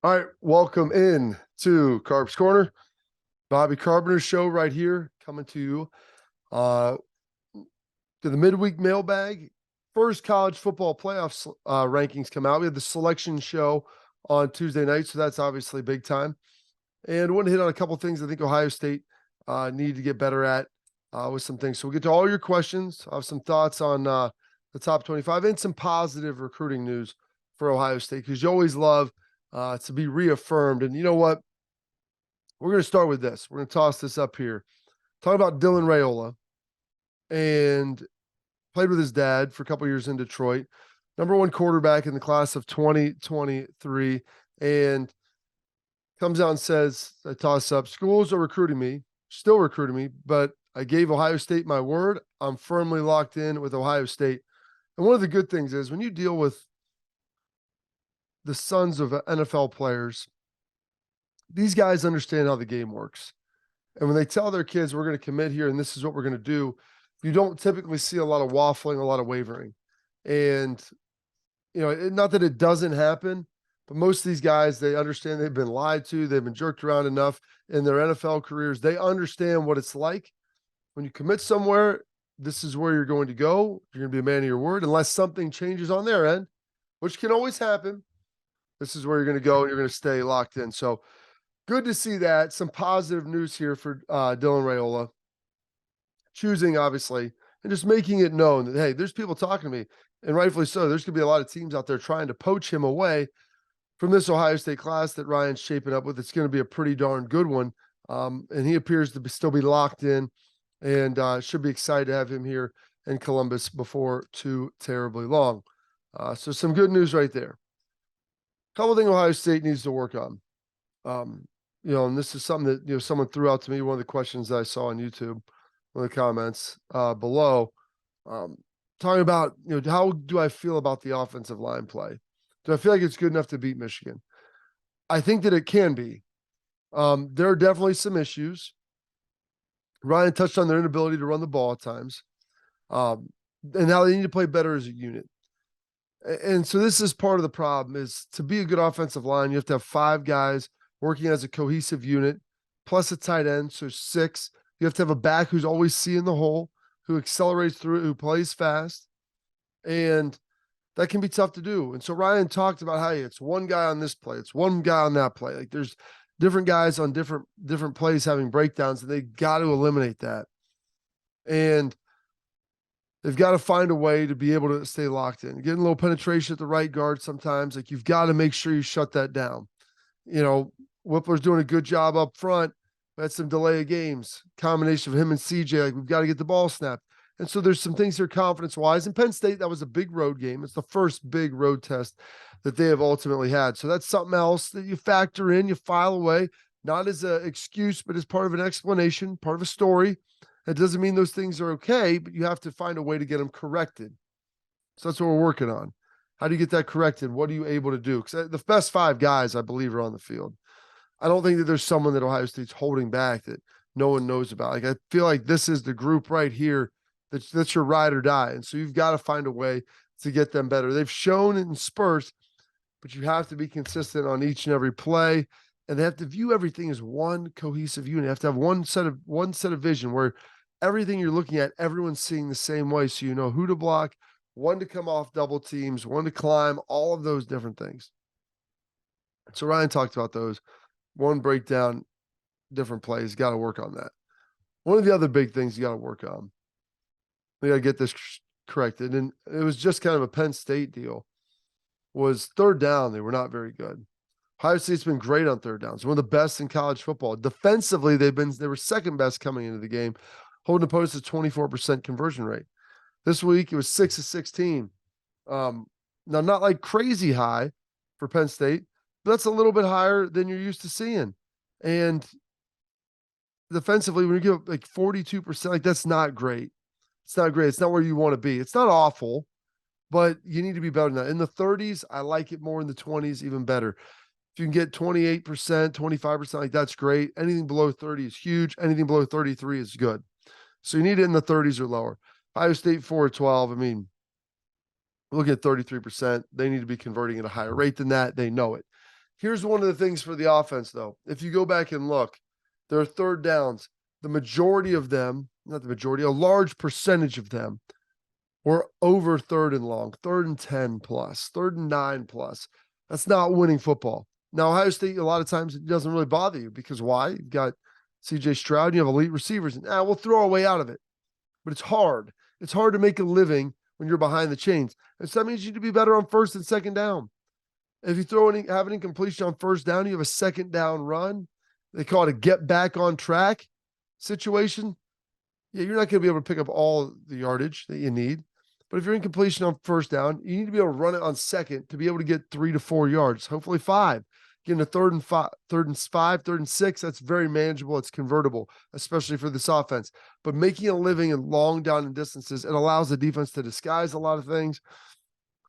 All right, welcome in to Carps Corner. Bobby Carpenter's show right here, coming to you to the midweek mailbag. First college football playoff rankings come out. We had the selection show on Tuesday night, so that's obviously big time. And I want to hit on a couple things I think Ohio State needed to get better at with some things. So we'll get to all your questions. I have some thoughts on the top 25 and some positive recruiting news for Ohio State, because you always love to be reaffirmed. And you know what? We're going to start with this. We're going to toss this up here. Talk about Dylan Raiola, and played with his dad for a couple years in Detroit. Number one quarterback in the class of 2023. And comes out and says, I toss up, schools are recruiting me, still recruiting me, but I gave Ohio State my word. I'm firmly locked in with Ohio State. And one of the good things is when you deal with the sons of NFL players, these guys understand how the game works. And when they tell their kids, we're going to commit here and this is what we're going to do, you don't typically see a lot of waffling, a lot of wavering. And, you know, not that it doesn't happen, but most of these guys, they understand they've been lied to. They've been jerked around enough in their NFL careers. They understand what it's like. When you commit somewhere, this is where you're going to go. You're going to be a man of your word, unless something changes on their end, which can always happen. This is where you're going to go and you're going to stay locked in. So good to see that. Some positive news here for Dylan Raiola. Choosing, obviously, and just making it known that, hey, there's people talking to me, and rightfully so. There's going to be a lot of teams out there trying to poach him away from this Ohio State class that Ryan's shaping up with. It's going to be a pretty darn good one. And he appears to still be locked in, and should be excited to have him here in Columbus before too terribly long. So some good news right there. Couple things Ohio State needs to work on. You know, and this is something that, you know, someone threw out to me, one of the questions that I saw on YouTube, one of the comments below, talking about, you know, how do I feel about the offensive line play? Do I feel like it's good enough to beat Michigan? I think that it can be. There are definitely some issues. Ryan touched on their inability to run the ball at times, and how they need to play better as a unit. And so this is part of the problem, is to be a good offensive line, you have to have 5 guys working as a cohesive unit, plus a tight end, so 6. You have to have a back who's always seeing the hole, who accelerates through it, who plays fast. And that can be tough to do. And so Ryan talked about how it's one guy on this play, it's one guy on that play. Like there's different guys on different plays having breakdowns, and they got to eliminate that. And they've got to find a way to be able to stay locked in. Getting a little penetration at the right guard sometimes, like you've got to make sure you shut that down. You know, Whippler's doing a good job up front. We had some delay of games, combination of him and CJ. Like, we've got to get the ball snapped. And so there's some things here confidence-wise. In Penn State, that was a big road game. It's the first big road test that they have ultimately had. So that's something else that you factor in, you file away, not as an excuse, but as part of an explanation, part of a story. That doesn't mean those things are okay, but you have to find a way to get them corrected. So that's what we're working on. How do you get that corrected? What are you able to do? Because the best 5 guys, I believe, are on the field. I don't think that there's someone that Ohio State's holding back that no one knows about. Like, I feel like this is the group right here that's your ride or die. And so you've got to find a way to get them better. They've shown in spurts, but you have to be consistent on each and every play. And they have to view everything as one cohesive unit. You have to have one set of vision where everything you're looking at, everyone's seeing the same way. So you know who to block, when to come off double teams, when to climb, all of those different things. So Ryan talked about those. One breakdown, different plays. Got to work on that. One of the other big things you got to work on, we got to get this corrected. And it was just kind of a Penn State deal, was third down. They were not very good. Ohio State's been great on third downs. One of the best in college football. Defensively, they were second best coming into the game, holding opponents to 24% conversion rate. This week, it was 6 of 16. Now, not like crazy high for Penn State, but that's a little bit higher than you're used to seeing. And defensively, when you give like 42%, like that's not great. It's not great. It's not where you want to be. It's not awful, but you need to be better than that. In the 30s, I like it more. In the 20s, even better. If you can get 28%, 25%, like that's great. Anything below 30 is huge. Anything below 33 is good. So you need it in the 30s or lower. Ohio State 4 of 12. I mean, look at 33%. They need to be converting at a higher rate than that. They know it. Here's one of the things for the offense, though. If you go back and look, there are third downs. The majority of them, not the majority, a large percentage of them were over third and long, 3rd and 10 plus, 3rd and 9 plus. That's not winning football. Now, Ohio State, a lot of times it doesn't really bother you because why? You've got CJ Stroud, and you have elite receivers, and we'll throw our way out of it. But it's hard. It's hard to make a living when you're behind the chains. And so that means you need to be better on 1st and 2nd down. If you have an incompletion on 1st down, you have a 2nd down run. They call it a get back on track situation. Yeah, you're not going to be able to pick up all the yardage that you need. But if you're in completion on 1st down, you need to be able to run it on 2nd to be able to get 3 to 4 yards, hopefully 5. Getting a 3rd and 5, 3rd and 5, 3rd and 6, that's very manageable. It's convertible, especially for this offense. But making a living in long down and distances, it allows the defense to disguise a lot of things,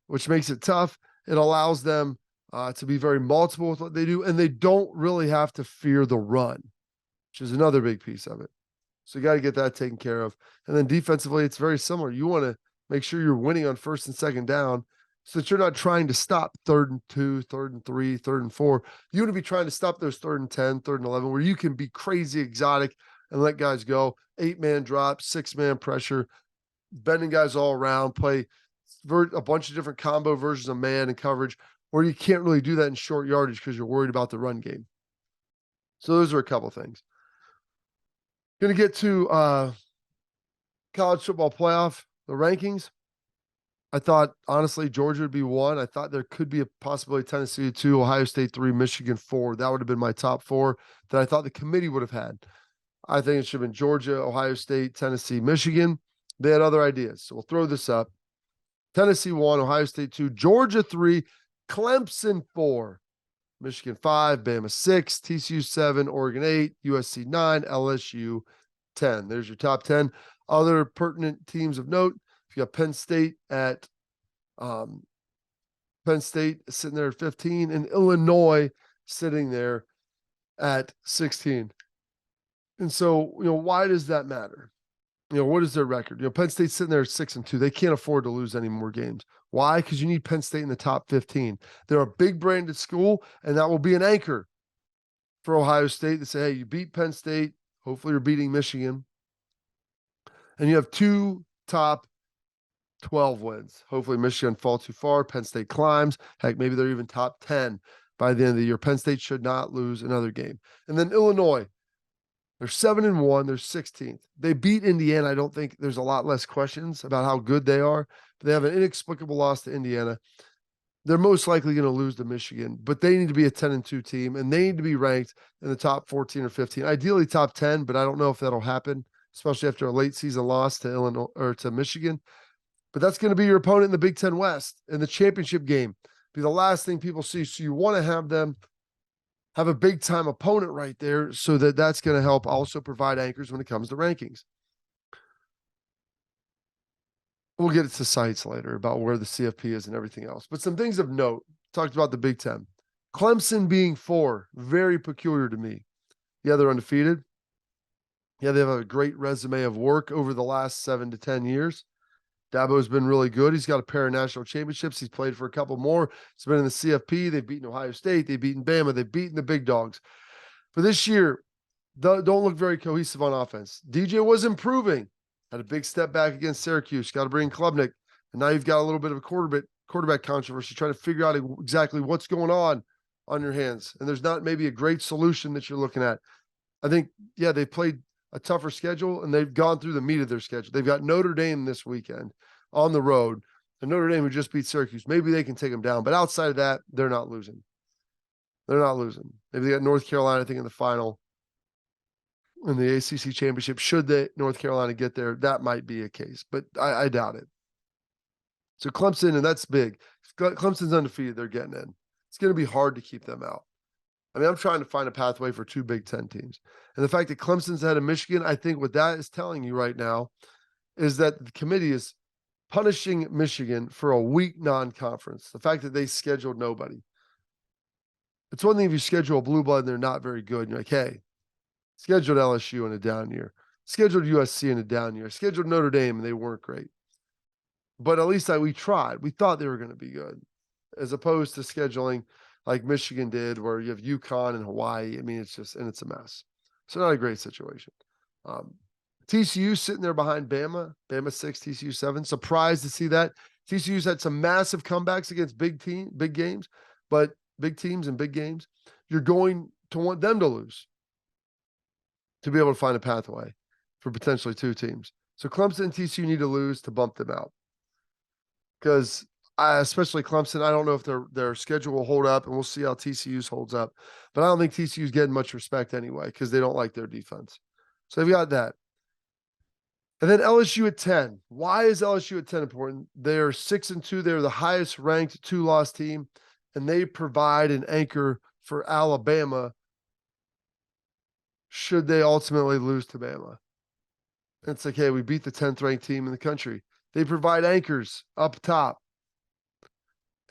which makes it tough. It allows them to be very multiple with what they do, and they don't really have to fear the run, which is another big piece of it. So you got to get that taken care of. And then defensively, it's very similar. You want to make sure you're winning on 1st and 2nd down so that you're not trying to stop 3rd and 2, 3rd and 3, 3rd and 4. You want to be trying to stop those 3rd and 10, 3rd and 11, where you can be crazy exotic and let guys go. 8-man drop, 6-man pressure, bending guys all around, play a bunch of different combo versions of man and coverage, where you can't really do that in short yardage because you're worried about the run game. So those are a couple things. Going to get to college football playoff, the rankings. I thought, honestly, Georgia would be 1. I thought there could be a possibility Tennessee 2, Ohio State 3, Michigan 4. That would have been my top 4 that I thought the committee would have had. I think it should have been Georgia, Ohio State, Tennessee, Michigan. They had other ideas. So we'll throw this up. Tennessee 1, Ohio State 2, Georgia 3, Clemson 4, Michigan 5, Bama 6, TCU 7, Oregon 8, USC 9, LSU 10. There's your top 10. Other pertinent teams of note, you got Penn State sitting there at 15, and Illinois sitting there at 16. And so, why does that matter? What is their record? Penn State's sitting there at 6-2. They can't afford to lose any more games. Why? Because you need Penn State in the top 15. They're a big branded school, and that will be an anchor for Ohio State to say, hey, you beat Penn State. Hopefully you're beating Michigan. And you have 2 top 12 wins. Hopefully Michigan fall too far. Penn State climbs. Heck, maybe they're even top 10 by the end of the year. Penn State should not lose another game. And then Illinois, they're 7-1. They're 16th. They beat Indiana. I don't think there's a lot less questions about how good they are. But they have an inexplicable loss to Indiana. They're most likely going to lose to Michigan, but they need to be a 10-2 team, and they need to be ranked in the top 14 or 15. Ideally top 10, but I don't know if that'll happen, especially after a late season loss to Illinois or to Michigan. But that's going to be your opponent in the Big Ten West in the championship game. Be the last thing people see. So you want to have them have a big time opponent right there, so that's going to help also provide anchors when it comes to rankings. We'll get to sites later about where the CFP is and everything else. But some things of note, talked about the Big Ten. Clemson being 4, very peculiar to me. Yeah, they're undefeated. Yeah, they have a great resume of work over the last 7 to 10 years. Dabo's been really good. He's got a pair of national championships. He's played for a couple more. He's been in the CFP. They've beaten Ohio State. They've beaten Bama. They've beaten the big dogs. For this year, don't look very cohesive on offense. DJ was improving. Had a big step back against Syracuse. Got to bring Klubnik. And now you've got a little bit of a quarterback controversy, trying to figure out exactly what's going on your hands. And there's not maybe a great solution that you're looking at. I think, yeah, they played a tougher schedule, and they've gone through the meat of their schedule. They've got Notre Dame this weekend on the road, and Notre Dame who just beat Syracuse. Maybe they can take them down, but outside of that, they're not losing. They're not losing. Maybe they got North Carolina, I think, in the final in the ACC championship. Should North Carolina get there, that might be a case, but I doubt it. So Clemson, and that's big. Clemson's undefeated. They're getting in. It's going to be hard to keep them out. I mean, I'm trying to find a pathway for 2 Big Ten teams. And the fact that Clemson's ahead of Michigan, I think what that is telling you right now is that the committee is punishing Michigan for a weak non-conference. The fact that they scheduled nobody. It's one thing if you schedule a blue blood and they're not very good. And you're like, hey, scheduled LSU in a down year. Scheduled USC in a down year. Scheduled Notre Dame and they weren't great. But at least we tried. We thought they were going to be good. As opposed to scheduling like Michigan did, where you have UConn and Hawaii. I mean, it's a mess. So not a great situation. TCU sitting there behind Bama 6, TCU 7. Surprised to see that. TCU's had some massive comebacks against big games, but big teams and big games. You're going to want them to lose to be able to find a pathway for potentially 2 teams. So Clemson and TCU need to lose to bump them out. Because especially Clemson, I don't know if their schedule will hold up, and we'll see how TCU's holds up. But I don't think TCU's getting much respect anyway because they don't like their defense. So they've got that. And then LSU at 10. Why is LSU at 10 important? They're 6-2. They're the highest ranked 2-loss team, and they provide an anchor for Alabama should they ultimately lose to Bama. And it's like, hey, we beat the 10th ranked team in the country. They provide anchors up top.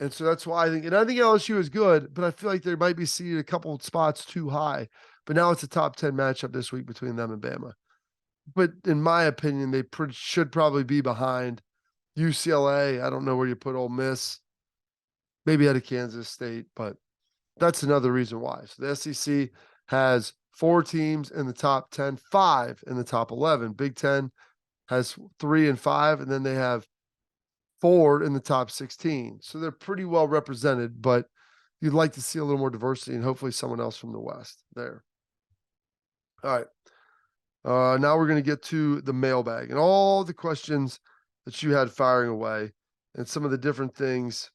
And so that's why I think LSU is good, but I feel like they might be seated a couple of spots too high. But now it's a top 10 matchup this week between them and Bama. But in my opinion, they should probably be behind UCLA. I don't know where you put Ole Miss. Maybe out of Kansas State, but that's another reason why. So the SEC has 4 teams in the top 10, 5 in the top 11. Big Ten has 3 and 5, and then they have 4 in the top 16. So they're pretty well represented, but you'd like to see a little more diversity and hopefully someone else from the West there. All right. Now we're going to get to the mailbag and all the questions that you had firing away and some of the different things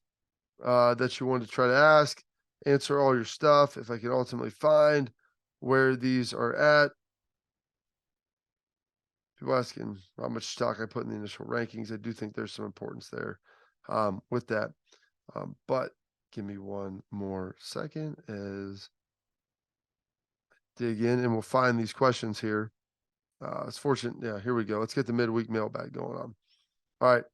that you wanted to try to ask, answer all your stuff. If I can ultimately find where these are at. People asking how much stock I put in the initial rankings. I do think there's some importance there with that. But give me one more second as dig in and we'll find these questions here. It's fortunate. Yeah, here we go. Let's get the midweek mailbag going on. All right.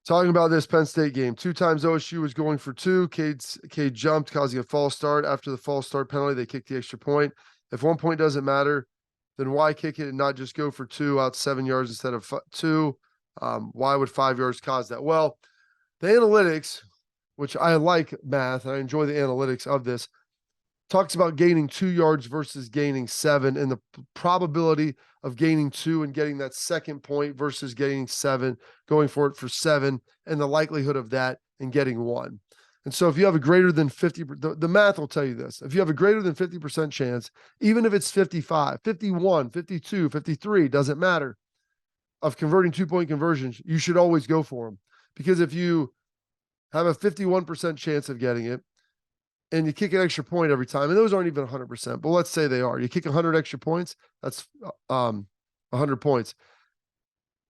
Talking about this Penn State game. 2 times OSU was going for 2. Cade jumped, causing a false start. After the false start penalty, they kicked the extra point. If 1 point doesn't matter, then why kick it and not just go for 2 out 7 yards instead of 2? Why would 5 yards cause that? Well, the analytics, which I like math, and I enjoy the analytics of this, talks about gaining 2 yards versus gaining 7 and the probability of gaining 2 and getting that second point versus getting 7, going for it for 7, and the likelihood of that and getting 1. And so if you have a greater than 50, the math will tell you this. If you have a greater than 50% chance, even if it's 55, 51, 52, 53, doesn't matter, of converting 2-point conversions, you should always go for them. Because if you have a 51% chance of getting it, and you kick an extra point every time, and those aren't even 100%, but let's say they are. You kick 100 extra points, that's 100 points.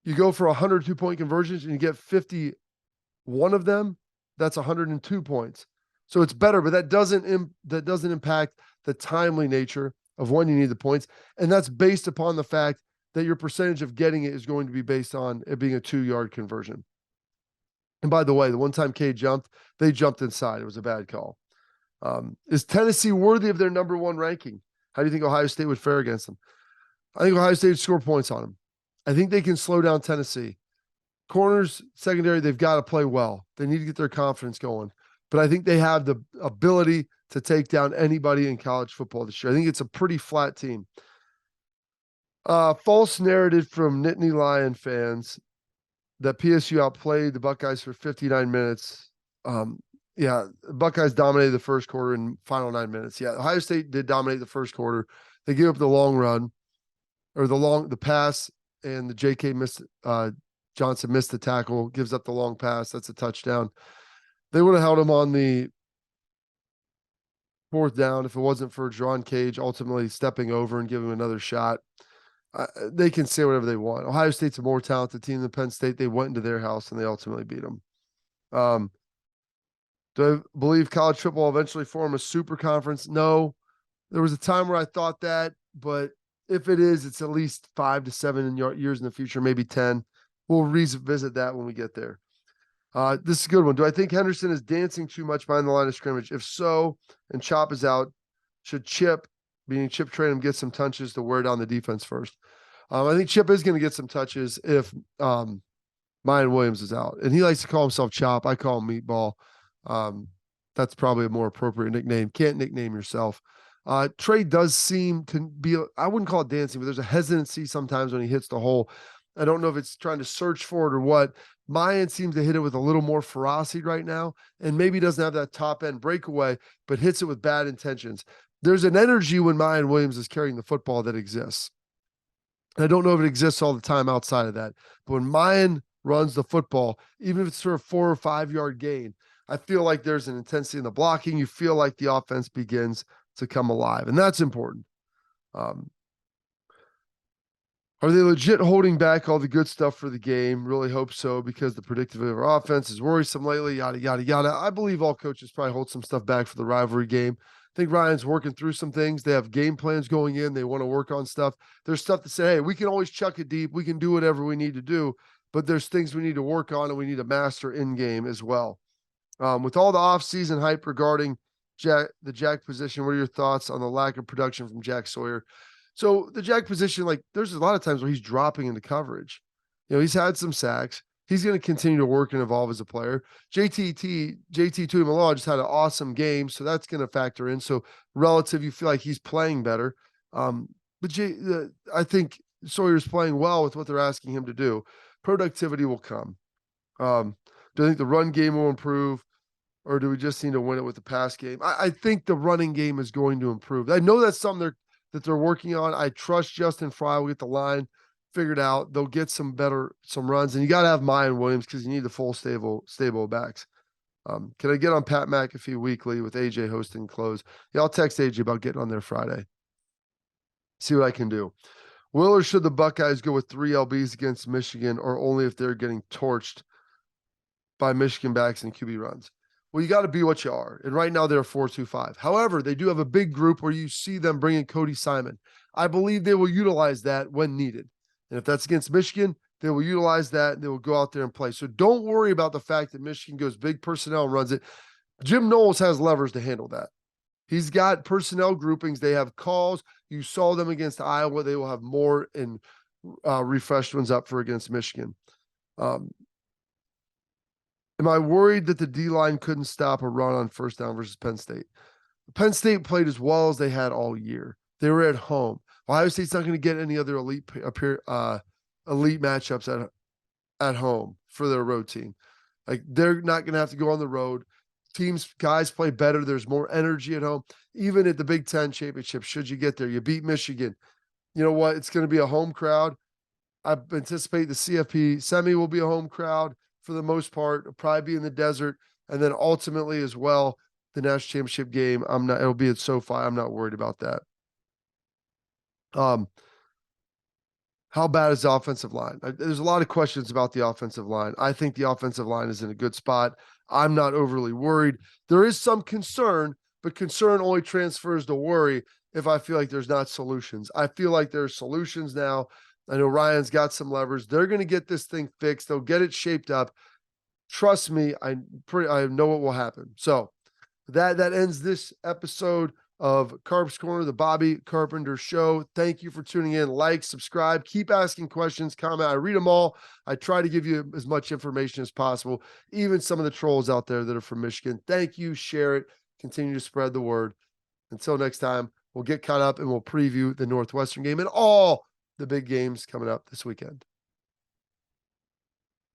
You go for 100 2-point conversions and you get 51 of them, that's 102 points. So it's better, but that doesn't impact the timely nature of when you need the points. And that's based upon the fact that your percentage of getting it is going to be based on it being a 2-yard conversion. And by the way, the one time Cade jumped, they jumped inside. It was a bad call. Is Tennessee worthy of their number 1 ranking? How do you think Ohio State would fare against them? I think Ohio State would score points on them. I think they can slow down Tennessee. Corners, secondary, they've got to play well. They need to get their confidence going. But I think they have the ability to take down anybody in college football this year. I think it's a pretty flat team. False narrative from Nittany Lion fans that PSU outplayed the Buckeyes for 59 minutes. Yeah, Buckeyes dominated the first quarter and final 9 minutes. Yeah, Ohio State did dominate the first quarter. They gave up the long run or the pass, and the JK Johnson missed the tackle, gives up the long pass. That's a touchdown. They would have held him on the 4th down if it wasn't for Jerron Cage ultimately stepping over and giving him another shot. They can say whatever they want. Ohio State's a more talented team than Penn State. They went into their house and they ultimately beat them. Do I believe college football will eventually form a super conference? No. There was a time where I thought that, but if it is, it's at least 5 to 7 years in the future, maybe 10. We'll revisit that when we get there. This is a good one. Do I think Henderson is dancing too much behind the line of scrimmage? If so, and Chop is out, should Chip, meaning Chip Trainum, get some touches to wear down the defense first? I think Chip is going to get some touches if Mayan Williams is out. And he likes to call himself Chop. I call him Meatball. That's probably a more appropriate nickname. Can't nickname yourself. Trey does seem to be, I wouldn't call it dancing, but there's a hesitancy sometimes when he hits the hole. I don't know if it's trying to search for it or what. Mayan seems to hit it with a little more ferocity right now, and maybe doesn't have that top end breakaway, but hits it with bad intentions. There's an energy when Mayan Williams is carrying the football that exists. I don't know if it exists all the time outside of that, but when Mayan runs the football, even if it's for a 4 or 5 yard gain, I feel like there's an intensity in the blocking. You feel like the offense begins to come alive, and that's important. Are they legit holding back all the good stuff for the game? Really hope so, because the predictability of our offense is worrisome lately, yada, yada, yada. I believe all coaches probably hold some stuff back for the rivalry game. I think Ryan's working through some things. They have game plans going in. They want to work on stuff. There's stuff to say, hey, we can always chuck it deep. We can do whatever we need to do, but there's things we need to work on and we need to master in game as well. With all the offseason hype regarding the jack position, what are your thoughts on the lack of production from Jack Sawyer? So the jack position, like there's a lot of times where he's dropping into coverage. He's had some sacks. He's going to continue to work and evolve as a player. JT Tuimoloau just had an awesome game, so that's going to factor in. So relative, you feel like he's playing better. But I think Sawyer's playing well with what they're asking him to do. Productivity will come. Do I think the run game will improve, or do we just need to win it with the pass game? I think the running game is going to improve. I know that's something they're working on. I trust Justin Fry will get the line figured out. They'll get some runs, and you got to have Mayan Williams because you need the full stable backs. Can I get on Pat McAfee weekly with AJ hosting close? Yeah, I'll text AJ about getting on there Friday. See what I can do. Will or should the Buckeyes go with 3 LBs against Michigan, or only if they're getting torched by Michigan backs and QB runs? Well, you got to be what you are. And right now they're 4-2-5. However, they do have a big group where you see them bringing Cody Simon. I believe they will utilize that when needed. And if that's against Michigan, they will utilize that and they will go out there and play. So don't worry about the fact that Michigan goes big personnel and runs it. Jim Knowles has levers to handle that. He's got personnel groupings. They have calls. You saw them against Iowa. They will have more and refreshed ones up for against Michigan. Am I worried that the D-line couldn't stop a run on first down versus Penn State? Penn State played as well as they had all year. They were at home. Ohio State's not going to get any other elite matchups at home for their road team. Like, they're not going to have to go on the road. Guys play better. There's more energy at home. Even at the Big Ten championship, should you get there, you beat Michigan. You know what? It's going to be a home crowd. I anticipate the CFP semi will be a home crowd for the most part. It'll probably be in the desert. And then ultimately as well, the national championship game, it'll be at SoFi. I'm not worried about that. How bad is the offensive line? There's a lot of questions about the offensive line. I think the offensive line is in a good spot. I'm not overly worried. There is some concern, but concern only transfers to worry if I feel like there's not solutions. I feel like there's solutions now. I know Ryan's got some levers. They're going to get this thing fixed. They'll get it shaped up. Trust me, I know what will happen. So that ends this episode of Carps Corner, the Bobby Carpenter Show. Thank you for tuning in. Like, subscribe, keep asking questions, comment. I read them all. I try to give you as much information as possible, even some of the trolls out there that are from Michigan. Thank you. Share it. Continue to spread the word. Until next time, we'll get caught up and we'll preview the Northwestern game and all the big games coming up this weekend.